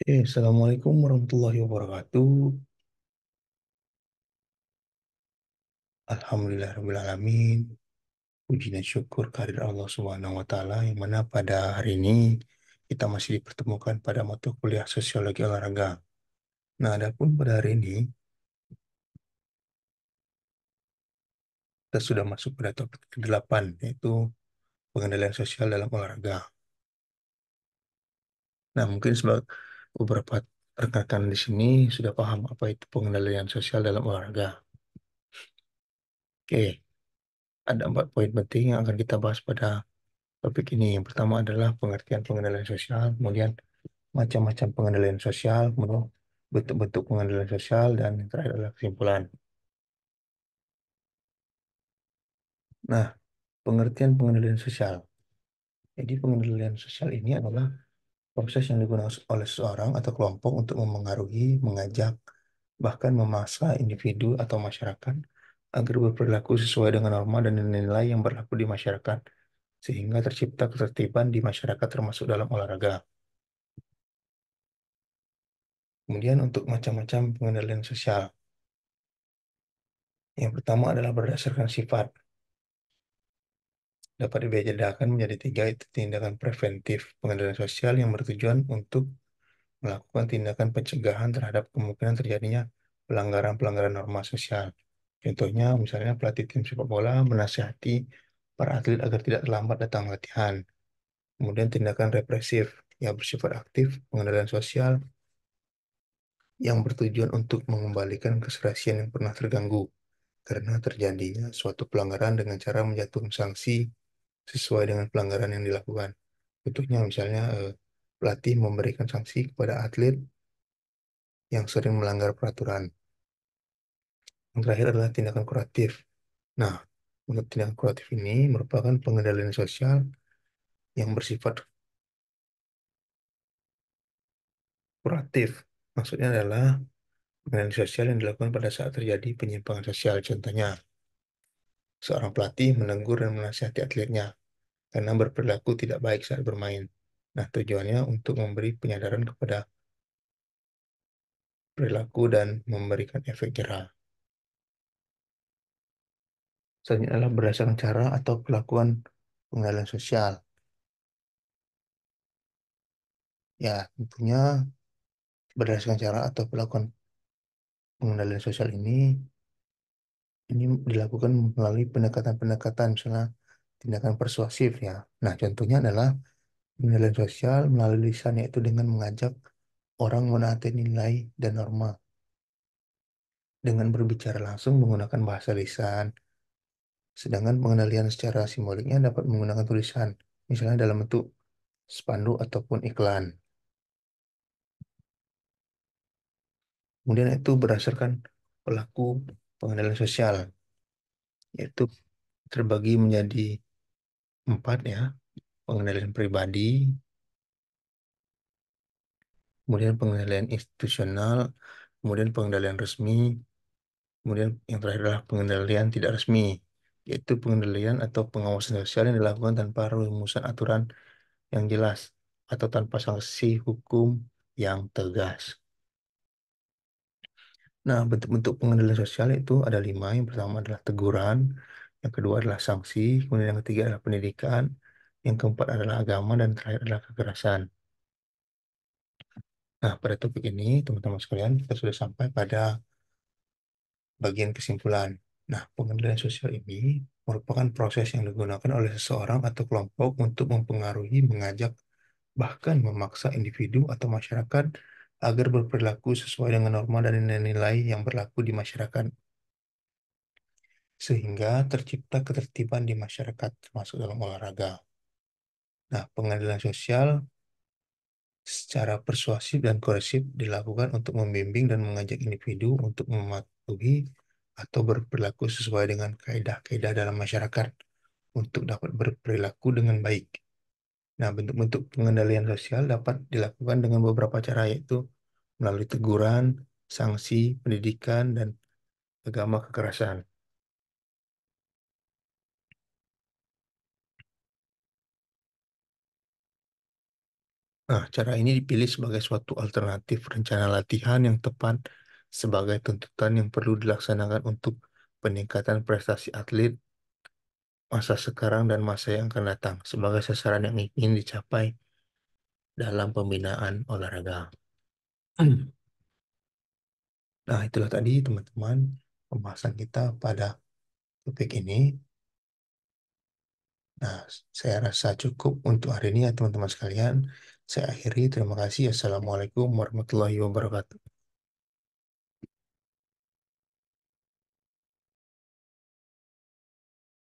Assalamualaikum warahmatullahi wabarakatuh. Alhamdulillahirrahmanirrahim. Puji dan syukur kehadirat Allah Subhanahu wa Ta'ala, yang mana pada hari ini kita masih dipertemukan pada mata kuliah Sosiologi Olahraga. Nah, adapun pada hari ini kita sudah masuk pada topik ke-8, yaitu pengendalian sosial dalam olahraga. Nah, mungkin sebab beberapa rekan-rekan di sini sudah paham apa itu pengendalian sosial dalam olahraga. Oke, ada 4 poin penting yang akan kita bahas pada topik ini. Yang pertama adalah pengertian pengendalian sosial, kemudian macam-macam pengendalian sosial, kemudian bentuk-bentuk pengendalian sosial, dan yang terakhir adalah kesimpulan. Nah, pengertian pengendalian sosial. Jadi pengendalian sosial ini adalah proses yang digunakan oleh seseorang atau kelompok untuk memengaruhi, mengajak, bahkan memaksa individu atau masyarakat agar berperilaku sesuai dengan norma dan nilai-nilai yang berlaku di masyarakat, sehingga tercipta ketertiban di masyarakat termasuk dalam olahraga. Kemudian untuk macam-macam pengendalian sosial. Yang pertama adalah berdasarkan sifat. Dapat dibedakan menjadi 3, itu tindakan preventif, pengendalian sosial yang bertujuan untuk melakukan tindakan pencegahan terhadap kemungkinan terjadinya pelanggaran-pelanggaran norma sosial. Contohnya, misalnya pelatih tim sepak bola menasihati para atlet agar tidak terlambat datang latihan. Kemudian tindakan represif yang bersifat aktif, pengendalian sosial yang bertujuan untuk mengembalikan keserasian yang pernah terganggu karena terjadinya suatu pelanggaran dengan cara menjatuhkan sanksi sesuai dengan pelanggaran yang dilakukan. Contohnya misalnya pelatih memberikan sanksi kepada atlet yang sering melanggar peraturan. Yang terakhir adalah tindakan kuratif. Nah, untuk tindakan kuratif ini merupakan pengendalian sosial yang bersifat kuratif. Maksudnya adalah pengendalian sosial yang dilakukan pada saat terjadi penyimpangan sosial. Contohnya, seorang pelatih menegur dan menasihati atletnya karena berperilaku tidak baik saat bermain. Nah, tujuannya untuk memberi penyadaran kepada perilaku dan memberikan efek jerah. Selanjutnya adalah berdasarkan cara atau kelakuan pengendalian sosial. Ya, tentunya berdasarkan cara atau kelakuan pengendalian sosial ini dilakukan melalui pendekatan-pendekatan, misalnya tindakan persuasif ya. Nah, contohnya adalah pengendalian sosial melalui lisan, yaitu dengan mengajak orang menaati nilai dan norma dengan berbicara langsung menggunakan bahasa lisan. Sedangkan pengendalian secara simboliknya dapat menggunakan tulisan, misalnya dalam bentuk spanduk ataupun iklan. Kemudian itu berdasarkan pelaku pengendalian sosial, yaitu terbagi menjadi 4 ya, pengendalian pribadi, kemudian pengendalian institusional, kemudian pengendalian resmi, kemudian yang terakhir adalah pengendalian tidak resmi, yaitu pengendalian atau pengawasan sosial yang dilakukan tanpa rumusan aturan yang jelas atau tanpa sanksi hukum yang tegas. Nah, bentuk-bentuk pengendalian sosial itu ada 5. Yang pertama adalah teguran, yang kedua adalah sanksi, kemudian yang ketiga adalah pendidikan, yang keempat adalah agama, dan terakhir adalah kekerasan. Nah, pada topik ini, teman-teman sekalian, kita sudah sampai pada bagian kesimpulan. Nah, pengendalian sosial ini merupakan proses yang digunakan oleh seseorang atau kelompok untuk mempengaruhi, mengajak, bahkan memaksa individu atau masyarakat agar berperilaku sesuai dengan norma dan nilai-nilai yang berlaku di masyarakat, sehingga tercipta ketertiban di masyarakat, termasuk dalam olahraga. Nah, pengadilan sosial secara persuasif dan koresif dilakukan untuk membimbing dan mengajak individu untuk mematuhi atau berperilaku sesuai dengan kaidah-kaidah dalam masyarakat untuk dapat berperilaku dengan baik. Nah, bentuk-bentuk pengendalian sosial dapat dilakukan dengan beberapa cara, yaitu melalui teguran, sanksi, pendidikan, dan agama kekerasan. Nah, cara ini dipilih sebagai suatu alternatif rencana latihan yang tepat sebagai tuntutan yang perlu dilaksanakan untuk peningkatan prestasi atlet masa sekarang dan masa yang akan datang sebagai sasaran yang ingin dicapai dalam pembinaan olahraga. Nah, itulah tadi teman-teman pembahasan kita pada topik ini. Nah, saya rasa cukup untuk hari ini ya teman-teman sekalian. Saya akhiri, terima kasih. Assalamualaikum warahmatullahi wabarakatuh.